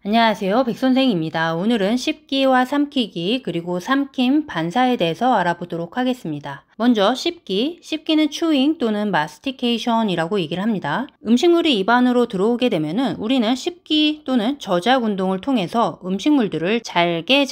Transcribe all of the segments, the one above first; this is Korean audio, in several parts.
안녕하세요. 백선생입니다. 오늘은 씹기와 삼키기 그리고 삼킴, 반사에 대해서 알아보도록 하겠습니다. 먼저 씹기. 씹기는 chewing 또는 mastication이라고 얘기를 합니다. 음식물이 입 안으로 들어오게 되면은 우리는 씹기 또는 저작 운동을 통해서 음식물들을 잘게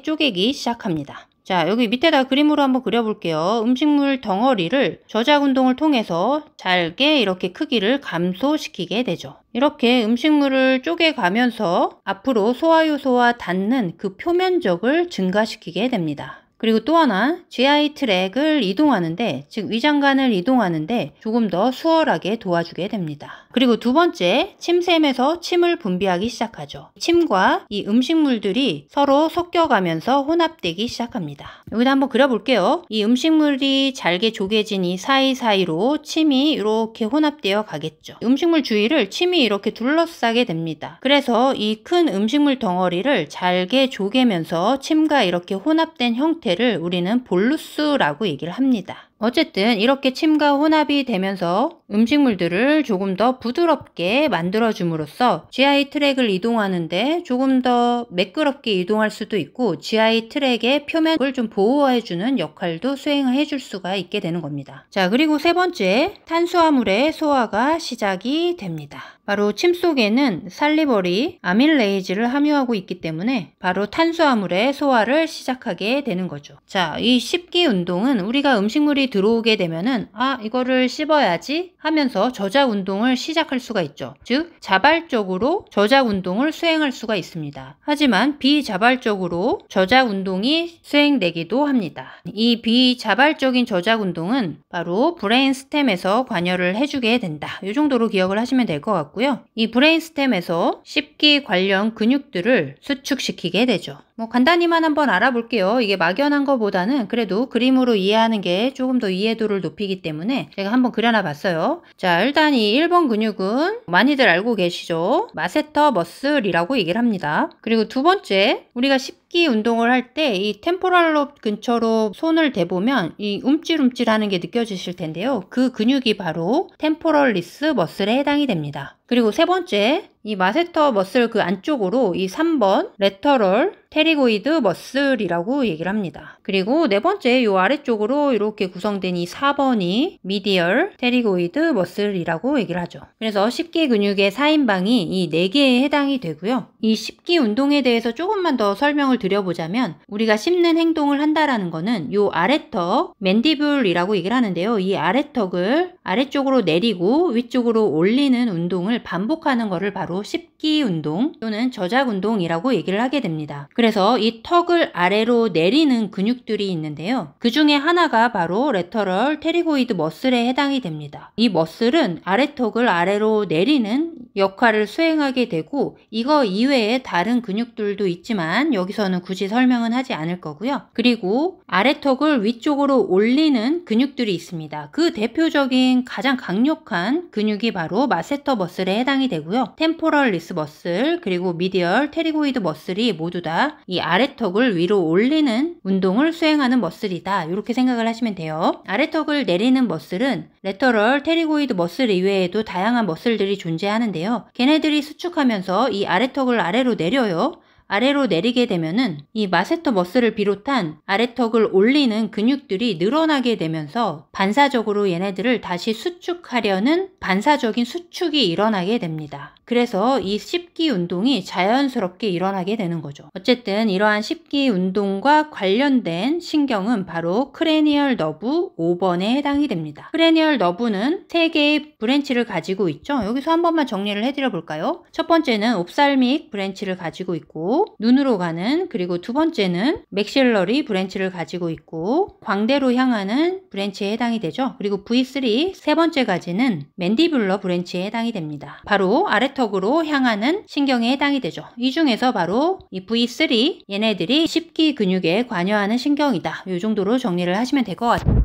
쪼개기 시작합니다. 자, 여기 밑에다 그림으로 한번 그려볼게요. 음식물 덩어리를 저작 운동을 통해서 잘게 이렇게 크기를 감소시키게 되죠. 이렇게 음식물을 쪼개가면서 앞으로 소화효소와 닿는 그 표면적을 증가시키게 됩니다. 그리고 또 하나, GI 트랙을 이동하는데, 즉 위장관을 이동하는데 조금 더 수월하게 도와주게 됩니다. 그리고 두 번째, 침샘에서 침을 분비하기 시작하죠. 침과 이 음식물들이 서로 섞여가면서 혼합되기 시작합니다. 여기다 한번 그려볼게요. 이 음식물이 잘게 조개진 이 사이사이로 침이 이렇게 혼합되어 가겠죠. 음식물 주위를 침이 이렇게 둘러싸게 됩니다. 그래서 이 큰 음식물 덩어리를 잘게 조개면서 침과 이렇게 혼합된 형태를 우리는 볼루스라고 얘기를 합니다. 어쨌든 이렇게 침과 혼합이 되면서 음식물들을 조금 더 부드럽게 만들어줌으로써 GI 트랙을 이동하는데 조금 더 매끄럽게 이동할 수도 있고 GI 트랙의 표면을 좀 보호해주는 역할도 수행해 줄 수가 있게 되는 겁니다. 자, 그리고 세 번째, 탄수화물의 소화가 시작이 됩니다. 바로 침 속에는 살리버리 아밀레이즈를 함유하고 있기 때문에 바로 탄수화물의 소화를 시작하게 되는 거죠. 자, 이 씹기 운동은 우리가 음식물이 들어오게 되면은 이거를 씹어야지 하면서 저작 운동을 시작할 수가 있죠. 즉 자발적으로 저작 운동을 수행할 수가 있습니다. 하지만 비자발적으로 저작 운동이 수행되기도 합니다. 이 비자발적인 저작 운동은 바로 브레인 스템에서 관여를 해주게 된다. 이 정도로 기억을 하시면 될 것 같고요. 이 브레인 스템에서 씹기 관련 근육들을 수축시키게 되죠. 간단히만 한번 알아볼게요. 이게 막연한 것보다는 그래도 그림으로 이해하는 게 조금 더 이해도를 높이기 때문에 제가 한번 그려놔 봤어요. 자, 일단 이 1번 근육은 많이들 알고 계시죠? 마세터 머슬이라고 얘기를 합니다. 그리고 두 번째, 우리가 씹기 운동을 할 때 이 템포럴 롭 근처로 손을 대보면 이 움찔움찔하는 게 느껴지실 텐데요. 그 근육이 바로 템포럴리스 머슬에 해당이 됩니다. 그리고 세 번째, 이 마세터 머슬 그 안쪽으로 이 3번 레터럴 테리고이드 머슬이라고 얘기를 합니다. 그리고 네 번째, 요 아래쪽으로 이렇게 구성된 이 4번이 미디얼 테리고이드 머슬이라고 얘기를 하죠. 그래서 씹기 근육의 4인방이 이 4개에 해당이 되고요. 이 씹기 운동에 대해서 조금만 더 설명을 드려보자면 우리가 씹는 행동을 한다라는 거는 요 아래턱 맨디블이라고 얘기를 하는데요. 이 아래턱을 아래쪽으로 내리고 위쪽으로 올리는 운동을 반복하는 거를 바로 씹기 운동 또는 저작 운동이라고 얘기를 하게 됩니다. 그래서 이 턱을 아래로 내리는 근육들이 있는데요. 그 중에 하나가 바로 레터럴 테리고이드 머슬에 해당이 됩니다. 이 머슬은 아래턱을 아래로 내리는 역할을 수행하게 되고 이거 이외에 다른 근육들도 있지만 여기서는 굳이 설명은 하지 않을 거고요. 그리고 아래턱을 위쪽으로 올리는 근육들이 있습니다. 그 대표적인 가장 강력한 근육이 바로 마세터 머슬에 해당이 되고요. 템포럴리스 머슬 그리고 미디얼 테리고이드 머슬이 모두 다 이 아래턱을 위로 올리는 운동을 수행하는 머슬이다. 이렇게 생각을 하시면 돼요. 아래턱을 내리는 머슬은 레터럴 테리고이드 머슬 이외에도 다양한 머슬들이 존재하는데요. 걔네들이 수축하면서 이 아래턱을 아래로 내려요. 아래로 내리게 되면은 이 마세터 머슬을 비롯한 아래턱을 올리는 근육들이 늘어나게 되면서 반사적으로 얘네들을 다시 수축하려는 반사적인 수축이 일어나게 됩니다. 그래서 이 씹기 운동이 자연스럽게 일어나게 되는 거죠. 어쨌든 이러한 씹기 운동과 관련된 신경은 바로 크레니얼 너브 5번에 해당이 됩니다. 크레니얼 너브는 3개의 브랜치를 가지고 있죠. 여기서 한 번만 정리를 해드려 볼까요? 첫 번째는 옵살믹 브랜치를 가지고 있고 눈으로 가는, 그리고 두 번째는 맥실러리 브랜치를 가지고 있고 광대로 향하는 브랜치에 해당이 되죠. 그리고 V3 세 번째 가지는 맨디뷸러 브랜치에 해당이 됩니다. 바로 아래턱으로 향하는 신경에 해당이 되죠. 이 중에서 바로 이 V3 얘네들이 씹기 근육에 관여하는 신경이다. 이 정도로 정리를 하시면 될 것 같아요.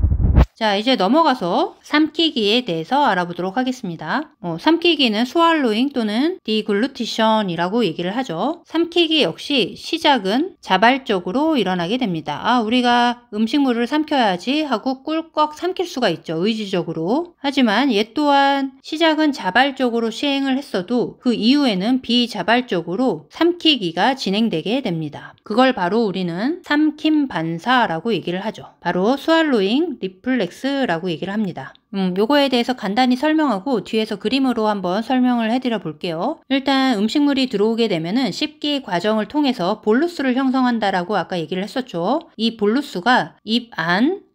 자, 이제 넘어가서 삼키기에 대해서 알아보도록 하겠습니다. 삼키기는 스왈로잉 또는 디글루티션이라고 얘기를 하죠. 삼키기 역시 시작은 자발적으로 일어나게 됩니다. 우리가 음식물을 삼켜야지 하고 꿀꺽 삼킬 수가 있죠. 의지적으로. 하지만 얘 또한 시작은 자발적으로 시행을 했어도 그 이후에는 비자발적으로 삼키기가 진행되게 됩니다. 그걸 바로 우리는 삼킴 반사라고 얘기를 하죠. 바로 스왈로잉 리플렉스라고 얘기를 합니다. 요거에 대해서 간단히 설명하고 뒤에서 그림으로 한번 설명을 해드려 볼게요. 일단 음식물이 들어오게 되면은 씹기 과정을 통해서 볼루스를 형성한다라고 아까 얘기를 했었죠. 이 볼루스가 입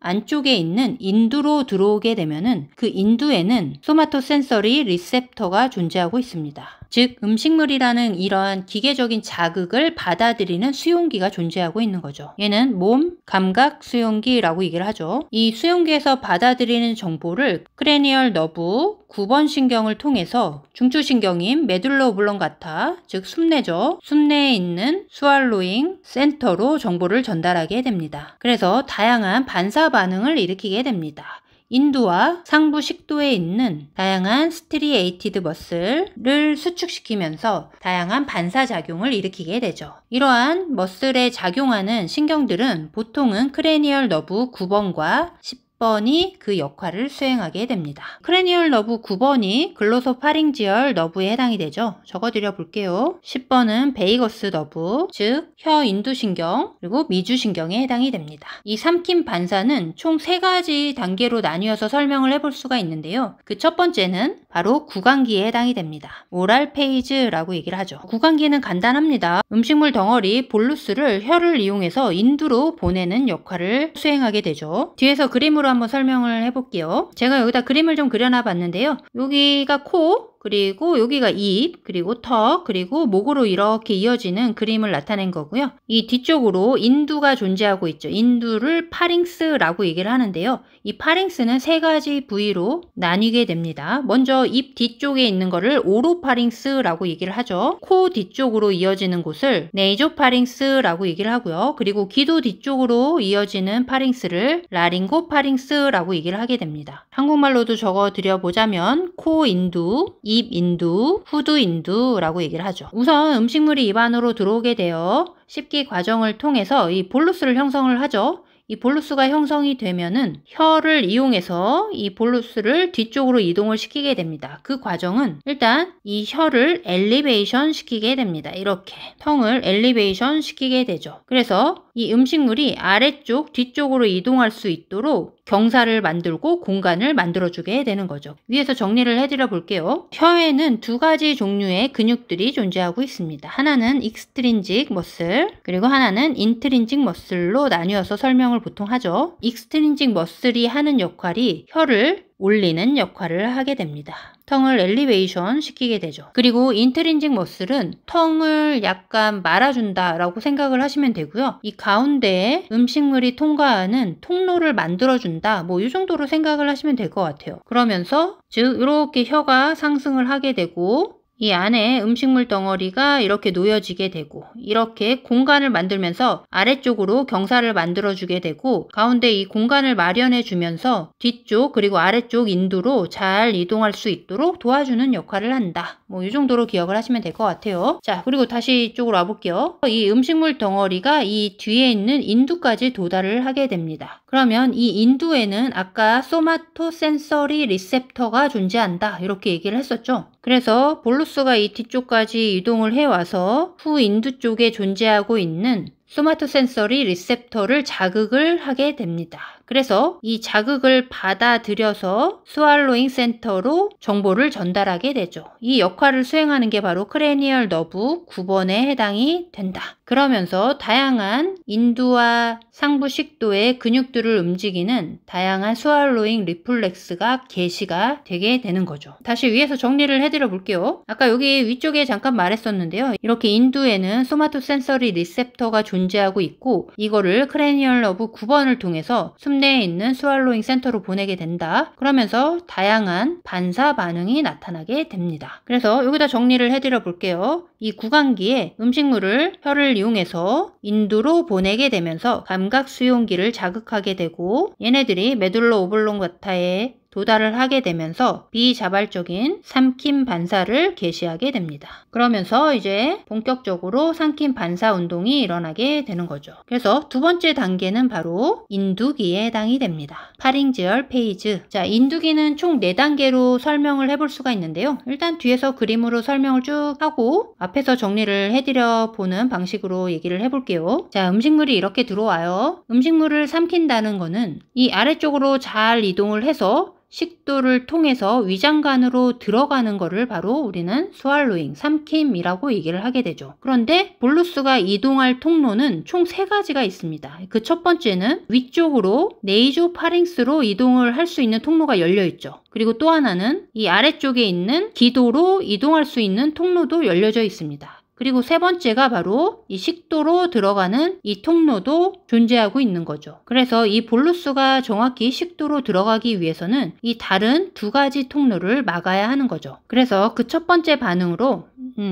안쪽에 있는 인두로 들어오게 되면은 그 인두에는 소마토센서리 리셉터가 존재하고 있습니다. 즉 음식물이라는 이러한 기계적인 자극을 받아들이는 수용기가 존재하고 있는 거죠. 얘는 몸 감각 수용기라고 얘기를 하죠. 이 수용기에서 받아들이는 정보를 크레니얼 너브 9번 신경을 통해서 중추신경인 메둘라 오블렁가타, 즉 숨내죠. 숨내에 있는 스왈로잉 센터로 정보를 전달하게 됩니다. 그래서 다양한 반사 반응을 일으키게 됩니다. 인두와 상부 식도에 있는 다양한 스트리에이티드 머슬을 수축시키면서 다양한 반사작용을 일으키게 되죠. 이러한 머슬에 작용하는 신경들은 보통은 크레니얼 너브 9번과 10번이 그 역할을 수행하게 됩니다. 크레니얼 너브 9번이 글로소파링지얼 너브에 해당이 되죠. 적어드려 볼게요. 10번은 베이거스 너브, 즉 혀 인두신경 그리고 미주신경에 해당이 됩니다. 이 삼킴 반사는 총 3가지 단계로 나뉘어서 설명을 해볼 수가 있는데요. 그 첫 번째는 바로 구강기에 해당이 됩니다. 오랄 페이즈라고 얘기를 하죠. 구강기는 간단합니다. 음식물 덩어리 볼루스를 혀를 이용해서 인두로 보내는 역할을 수행하게 되죠. 뒤에서 그림으로 한번 설명을 해볼게요. 제가 여기다 그림을 좀 그려놔 봤는데요. 여기가 코, 그리고 여기가 입, 그리고 턱, 그리고 목으로 이렇게 이어지는 그림을 나타낸 거고요. 이 뒤쪽으로 인두가 존재하고 있죠. 인두를 파링스라고 얘기를 하는데요. 이 파링스는 3가지 부위로 나뉘게 됩니다. 먼저 입 뒤쪽에 있는 거를 오로파링스라고 얘기를 하죠. 코 뒤쪽으로 이어지는 곳을 네이조파링스라고 얘기를 하고요. 그리고 기도 뒤쪽으로 이어지는 파링스를 라링고파링스라고 얘기를 하게 됩니다. 한국말로도 적어 드려보자면 코 인두, 입 인두, 후두 인두라고 얘기를 하죠. 우선 음식물이 입 안으로 들어오게 되어 씹기 과정을 통해서 이 볼루스를 형성을 하죠. 이 볼루스가 형성이 되면은 혀를 이용해서 이 볼루스를 뒤쪽으로 이동을 시키게 됩니다. 그 과정은 일단 이 혀를 엘리베이션 시키게 됩니다. 이렇게 텅을 엘리베이션 시키게 되죠. 그래서 이 음식물이 아래쪽 뒤쪽으로 이동할 수 있도록 경사를 만들고 공간을 만들어주게 되는 거죠. 위에서 정리를 해드려 볼게요. 혀에는 2가지 종류의 근육들이 존재하고 있습니다. 하나는 익스트린직 머슬, 그리고 하나는 인트린직 머슬로 나뉘어서 설명을 보통 하죠. 익스트린직 머슬이 하는 역할이 혀를 올리는 역할을 하게 됩니다. 텅을 엘리베이션 시키게 되죠. 그리고 인트린직 머슬은 텅을 약간 말아준다 라고 생각을 하시면 되고요. 이 가운데에 음식물이 통과하는 통로를 만들어준다, 이 정도로 생각을 하시면 될 것 같아요. 그러면서 즉 이렇게 혀가 상승을 하게 되고 이 안에 음식물 덩어리가 이렇게 놓여지게 되고 이렇게 공간을 만들면서 아래쪽으로 경사를 만들어주게 되고 가운데 이 공간을 마련해 주면서 뒤쪽 그리고 아래쪽 인두로 잘 이동할 수 있도록 도와주는 역할을 한다. 이 정도로 기억을 하시면 될 것 같아요. 자, 그리고 다시 이쪽으로 와볼게요. 이 음식물 덩어리가 이 뒤에 있는 인두까지 도달을 하게 됩니다. 그러면 이 인두에는 아까 소마토센서리 리셉터가 존재한다 이렇게 얘기를 했었죠. 그래서 볼루스가 이 뒤쪽까지 이동을 해와서 후 인두 쪽에 존재하고 있는 소마토센서리 리셉터를 자극을 하게 됩니다. 그래서 이 자극을 받아들여서 스왈로잉 센터로 정보를 전달하게 되죠. 이 역할을 수행하는 게 바로 크레니얼 너브 9번에 해당이 된다. 그러면서 다양한 인두와 상부 식도의 근육들을 움직이는 다양한 스왈로잉 리플렉스가 개시가 되게 되는 거죠. 다시 위에서 정리를 해드려 볼게요. 아까 여기 위쪽에 잠깐 말했었는데요. 이렇게 인두에는 소마토센서리 리셉터가 존재합니다. 존재하고 있고 이거를 크레니얼 너브 9번을 통해서 숨내에 있는 스왈로잉 센터로 보내게 된다. 그러면서 다양한 반사 반응이 나타나게 됩니다. 그래서 여기다 정리를 해드려 볼게요. 이 구강기에 음식물을 혀를 이용해서 인두로 보내게 되면서 감각 수용기를 자극하게 되고 얘네들이 메둘러 오블롱가타에 도달을 하게 되면서 비자발적인 삼킴 반사를 개시하게 됩니다. 그러면서 이제 본격적으로 삼킴 반사 운동이 일어나게 되는 거죠. 그래서 두 번째 단계는 바로 인두기에 해당이 됩니다. 파링지얼 페이즈. 자, 인두기는 총 4단계로 설명을 해볼 수가 있는데요. 일단 뒤에서 그림으로 설명을 쭉 하고 앞에서 정리를 해드려 보는 방식으로 얘기를 해볼게요. 자, 음식물이 이렇게 들어와요. 음식물을 삼킨다는 거는 이 아래쪽으로 잘 이동을 해서 식도를 통해서 위장관으로 들어가는 거를 바로 우리는 스왈로잉, 삼킴이라고 얘기를 하게 되죠. 그런데 볼루스가 이동할 통로는 총 3가지가 있습니다. 그 첫 번째는 위쪽으로 네이조파링스로 이동을 할 수 있는 통로가 열려 있죠. 그리고 또 하나는 이 아래쪽에 있는 기도로 이동할 수 있는 통로도 열려져 있습니다. 그리고 세 번째가 바로 이 식도로 들어가는 이 통로도 존재하고 있는 거죠. 그래서 이 볼루스가 정확히 식도로 들어가기 위해서는 이 다른 2가지 통로를 막아야 하는 거죠. 그래서 그 첫 번째 반응으로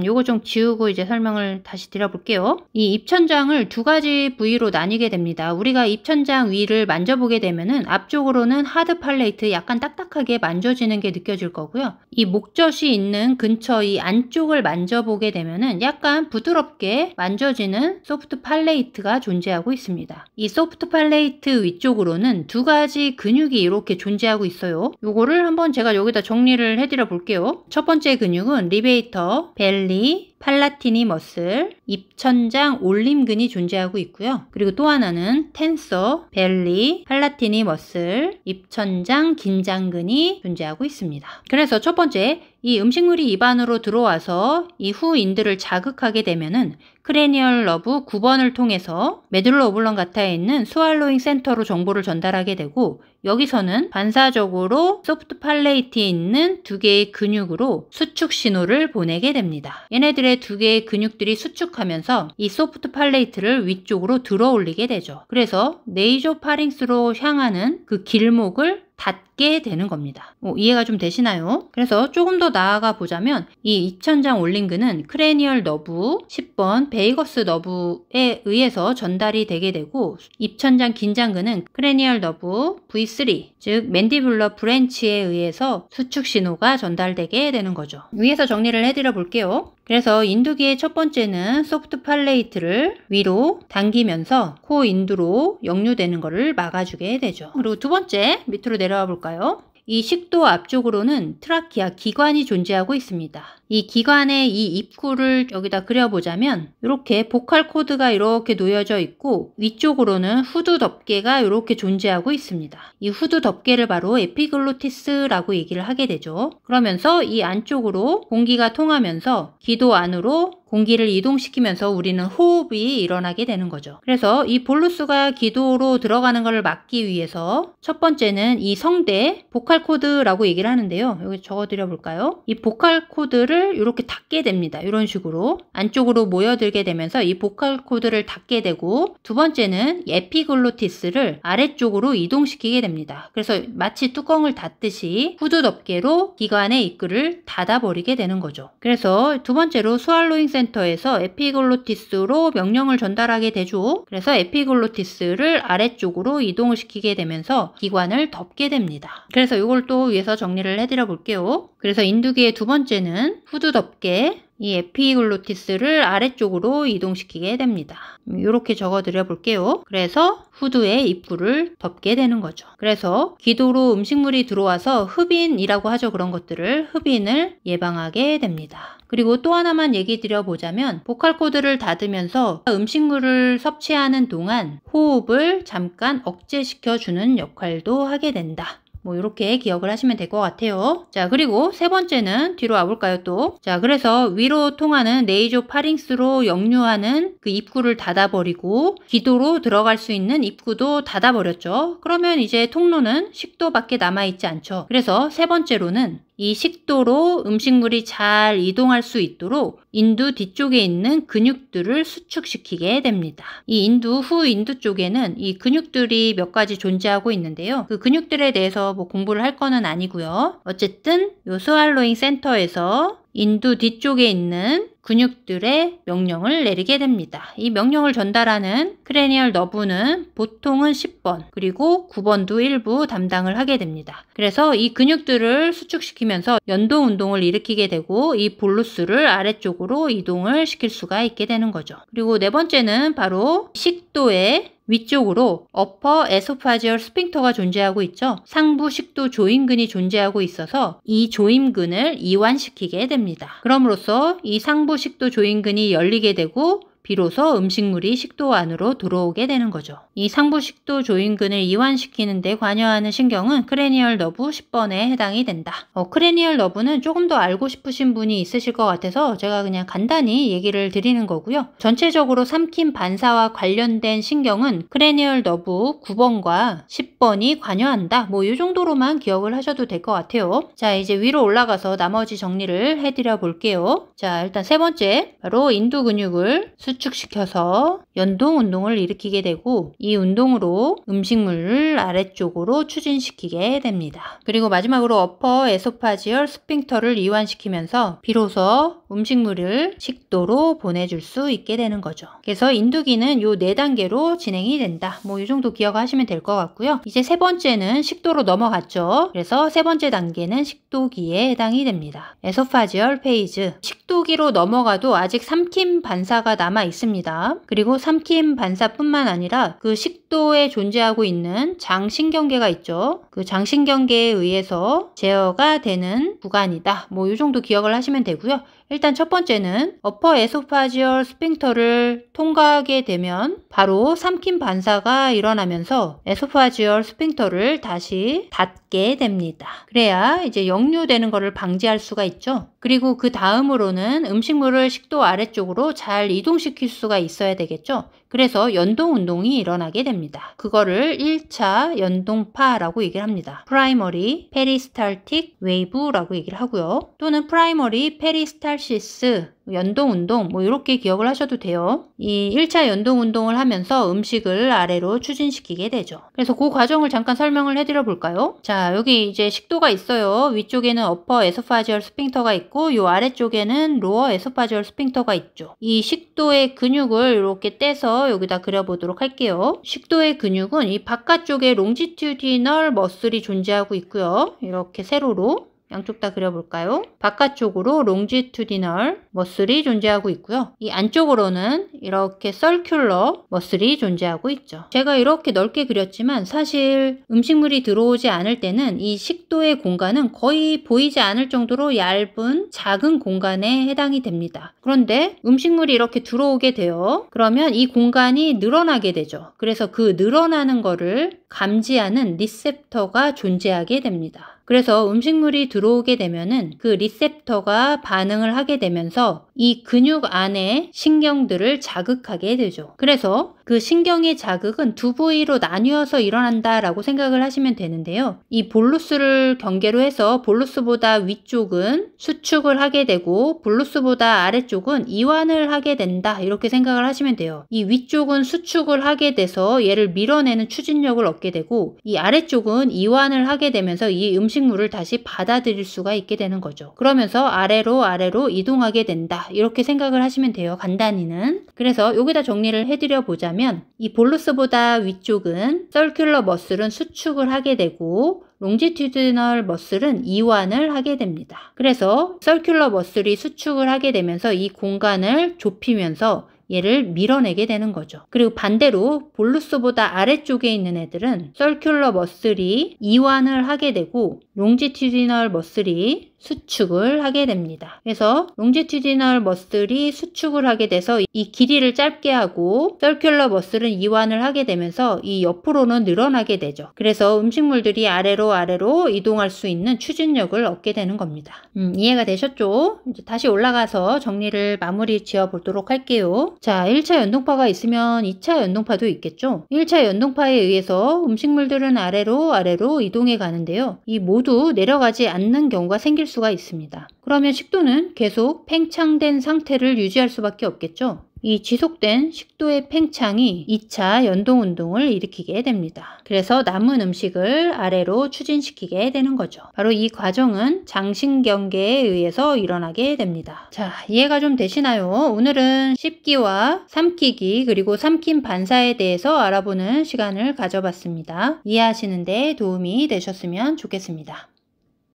요거 좀 지우고 이제 설명을 다시 드려볼게요. 이 입천장을 2가지 부위로 나뉘게 됩니다. 우리가 입천장 위를 만져보게 되면은 앞쪽으로는 하드 팔레이트, 약간 딱딱하게 만져지는 게 느껴질 거고요. 이 목젖이 있는 근처 이 안쪽을 만져보게 되면은 약간 부드럽게 만져지는 소프트 팔레이트가 존재하고 있습니다. 이 소프트 팔레이트 위쪽으로는 2가지 근육이 이렇게 존재하고 있어요. 요거를 한번 제가 여기다 정리를 해드려 볼게요. 첫 번째 근육은 리베이터, 벨리, 팔라티니 머슬, 입천장 올림근이 존재하고 있고요. 그리고 또 하나는 텐서, 벨리, 팔라티니 머슬, 입천장 긴장근이 존재하고 있습니다. 그래서 첫 번째, 이 음식물이 입 안으로 들어와서 이 후인들을 자극하게 되면은 크레니얼 너브 9번을 통해서 메둘러 오블렁가타에 있는 스왈로잉 센터로 정보를 전달하게 되고 여기서는 반사적으로 소프트 팔레이트에 있는 2개의 근육으로 수축 신호를 보내게 됩니다. 얘네들의 2개의 근육들이 수축하면서 이 소프트 팔레이트를 위쪽으로 들어 올리게 되죠. 그래서 네이조파링스로 향하는 그 길목을 닫게 되는 겁니다. 이해가 좀 되시나요? 그래서 조금 더 나아가 보자면 이 입천장 올림근은 크레니얼 너브 10번 베이거스 너브에 의해서 전달이 되게 되고 입천장 긴장근은 크레니얼 너브 V3 즉 맨디뷸러 브랜치에 의해서 수축 신호가 전달되게 되는 거죠. 위에서 정리를 해드려 볼게요. 그래서 인두기의 첫 번째는 소프트 팔레이트를 위로 당기면서 코 인두로 역류되는 것을 막아주게 되죠. 그리고 두 번째 밑으로 내려와 볼까요? 이 식도 앞쪽으로는 트라키아 기관이 존재하고 있습니다. 이 기관의 이 입구를 여기다 그려보자면 이렇게 보컬 코드가 이렇게 놓여져 있고 위쪽으로는 후두 덮개가 이렇게 존재하고 있습니다. 이 후두 덮개를 바로 에피글로티스라고 얘기를 하게 되죠. 그러면서 이 안쪽으로 공기가 통하면서 기도 안으로 공기를 이동시키면서 우리는 호흡이 일어나게 되는 거죠. 그래서 이 볼루스가 기도로 들어가는 것을 막기 위해서 첫 번째는 이 성대 보컬 코드라고 얘기를 하는데요. 여기 적어드려 볼까요? 이 보컬 코드를 이렇게 닫게 됩니다. 이런 식으로 안쪽으로 모여들게 되면서 이 보컬 코드를 닫게 되고 두 번째는 에피글로티스를 아래쪽으로 이동시키게 됩니다. 그래서 마치 뚜껑을 닫듯이 후두 덮개로 기관의 입구를 닫아버리게 되는 거죠. 그래서 두 번째로 스왈로잉 센터에서 에피글로티스로 명령을 전달하게 되죠. 그래서 에피글로티스를 아래쪽으로 이동을 시키게 되면서 기관을 덮게 됩니다. 그래서 이걸 또 위에서 정리를 해드려 볼게요. 그래서 인두기의 두 번째는 후두 덮개, 이 에피글로티스를 아래쪽으로 이동시키게 됩니다. 이렇게 적어드려 볼게요. 그래서 후두의 입구를 덮게 되는 거죠. 그래서 기도로 음식물이 들어와서 흡인이라고 하죠. 그런 것들을 흡인을 예방하게 됩니다. 그리고 또 하나만 얘기 드려보자면 보컬 코드를 닫으면서 음식물을 섭취하는 동안 호흡을 잠깐 억제시켜주는 역할도 하게 된다. 이렇게 기억을 하시면 될 것 같아요. 자, 그리고 세 번째는 뒤로 와볼까요, 또? 자, 그래서 위로 통하는 네이조파링스로 역류하는 그 입구를 닫아버리고 기도로 들어갈 수 있는 입구도 닫아버렸죠. 그러면 이제 통로는 식도밖에 남아있지 않죠. 그래서 세 번째로는 이 식도로 음식물이 잘 이동할 수 있도록 인두 뒤쪽에 있는 근육들을 수축시키게 됩니다. 이 인두 쪽에는 이 근육들이 몇 가지 존재하고 있는데요. 그 근육들에 대해서 뭐 공부를 할 거는 아니고요. 어쨌든 요 스왈로잉 센터에서 인두 뒤쪽에 있는 근육들의 명령을 내리게 됩니다. 이 명령을 전달하는 크레니얼 너브는 보통은 10번 그리고 9번도 일부 담당을 하게 됩니다. 그래서 이 근육들을 수축시키면서 연동 운동을 일으키게 되고 이 볼루스를 아래쪽으로 이동을 시킬 수가 있게 되는 거죠. 그리고 네 번째는 바로 식도의 위쪽으로 어퍼 에소파지얼 스핑터가 존재하고 있죠. 상부 식도 조임근이 존재하고 있어서 이 조임근을 이완시키게 됩니다. 그럼으로써 이 상부 식도 조임근이 열리게 되고 비로소 음식물이 식도 안으로 들어오게 되는 거죠. 이 상부 식도 조임근을 이완시키는 데 관여하는 신경은 크레니얼 너브 10번에 해당이 된다. 크레니얼 너브는 조금 더 알고 싶으신 분이 있으실 것 같아서 제가 그냥 간단히 얘기를 드리는 거고요. 전체적으로 삼킴 반사와 관련된 신경은 크레니얼 너브 9번과 10번이 관여한다. 뭐 이 정도로만 기억을 하셔도 될 것 같아요. 자, 이제 위로 올라가서 나머지 정리를 해드려 볼게요. 자, 일단 세 번째 바로 인두 근육을 수축시켜서 연동 운동을 일으키게 되고 이 운동으로 음식물을 아래쪽으로 추진시키게 됩니다. 그리고 마지막으로 어퍼 에소파지얼 스핑터를 이완시키면서 비로소 음식물을 식도로 보내줄 수 있게 되는 거죠. 그래서 인두기는 요 4단계로 진행이 된다. 뭐 이 정도 기억하시면 될 것 같고요. 이제 세 번째는 식도로 넘어갔죠. 그래서 세 번째 단계는 식도기에 해당이 됩니다. 에소파지얼 페이즈. 식도기로 넘어가도 아직 삼킴 반사가 남아 있습니다. 그리고 삼킴 반사뿐만 아니라 그 식도에 존재하고 있는 장신경계가 있죠. 그 장신경계에 의해서 제어가 되는 구간이다. 뭐 이 정도 기억을 하시면 되고요. 일단 첫 번째는 어퍼 에소파지얼 스핑터를 통과하게 되면 바로 삼킴 반사가 일어나면서 에소파지얼 스핑터를 다시 닫게 됩니다. 그래야 이제 역류되는 것을 방지할 수가 있죠. 그리고 그 다음으로는 음식물을 식도 아래쪽으로 잘 이동시킬 수가 있어야 되겠죠. 그래서 연동 운동이 일어나게 됩니다. 그거를 1차 연동파라고 얘기를 합니다. 프라이머리 페리스탈틱 웨이브라고 얘기를 하고요. 또는 프라이머리 페리스탈시스 연동 운동 뭐 이렇게 기억을 하셔도 돼요. 이 1차 연동 운동을 하면서 음식을 아래로 추진시키게 되죠. 그래서 그 과정을 잠깐 설명을 해드려 볼까요? 자, 여기 이제 식도가 있어요. 위쪽에는 어퍼 에소파지얼 스핑터가 있고 요 아래쪽에는 로어 에소파지얼 스핑터가 있죠. 이 식도의 근육을 이렇게 떼서 여기다 그려보도록 할게요. 식도의 근육은 이 바깥쪽에 롱지튜디널 머슬이 존재하고 있고요. 이렇게 세로로 양쪽 다 그려볼까요? 바깥쪽으로 롱지투디널 머슬이 존재하고 있고요. 이 안쪽으로는 이렇게 서큘러 머슬이 존재하고 있죠. 제가 이렇게 넓게 그렸지만 사실 음식물이 들어오지 않을 때는 이 식도의 공간은 거의 보이지 않을 정도로 얇은 작은 공간에 해당이 됩니다. 그런데 음식물이 이렇게 들어오게 돼요. 그러면 이 공간이 늘어나게 되죠. 그래서 그 늘어나는 거를 감지하는 리셉터가 존재하게 됩니다. 그래서 음식물이 들어오게 되면은 그 리셉터가 반응을 하게 되면서 이 근육 안에 신경들을 자극하게 되죠. 그래서 그 신경의 자극은 두 부위로 나뉘어서 일어난다라고 생각을 하시면 되는데요. 이 볼루스를 경계로 해서 볼루스보다 위쪽은 수축을 하게 되고 볼루스보다 아래쪽은 이완을 하게 된다. 이렇게 생각을 하시면 돼요. 이 위쪽은 수축을 하게 돼서 얘를 밀어내는 추진력을 얻게 되고 이 아래쪽은 이완을 하게 되면서 이 음식물을 다시 받아들일 수가 있게 되는 거죠. 그러면서 아래로 이동하게 된다. 이렇게 생각을 하시면 돼요. 간단히는. 그래서 여기다 정리를 해드려 보자면 이 볼루스보다 위쪽은 서큘러 머슬은 수축을 하게 되고 롱지튜디널 머슬은 이완을 하게 됩니다. 그래서 서큘러 머슬이 수축을 하게 되면서 이 공간을 좁히면서 얘를 밀어내게 되는 거죠. 그리고 반대로 볼루스보다 아래쪽에 있는 애들은 서큘러 머슬이 이완을 하게 되고 롱지튜디널 머슬이 수축을 하게 됩니다. 그래서 롱지튜디널 머슬이 수축을 하게 돼서 이 길이를 짧게 하고 서큘러 머슬은 이완을 하게 되면서 이 옆으로는 늘어나게 되죠. 그래서 음식물들이 아래로 이동할 수 있는 추진력을 얻게 되는 겁니다. 이해가 되셨죠? 이제 다시 올라가서 정리를 마무리 지어 보도록 할게요. 자, 1차 연동파가 있으면 2차 연동파도 있겠죠? 1차 연동파에 의해서 음식물들은 아래로 이동해 가는데요. 이 모두 모두 내려가지 않는 경우가 생길 수가 있습니다. 그러면 식도는 계속 팽창된 상태를 유지할 수밖에 없겠죠. 이 지속된 식도의 팽창이 2차 연동운동을 일으키게 됩니다. 그래서 남은 음식을 아래로 추진시키게 되는 거죠. 바로 이 과정은 장신경계에 의해서 일어나게 됩니다. 자, 이해가 좀 되시나요? 오늘은 씹기와 삼키기 그리고 삼킴 반사에 대해서 알아보는 시간을 가져봤습니다. 이해하시는 데 도움이 되셨으면 좋겠습니다.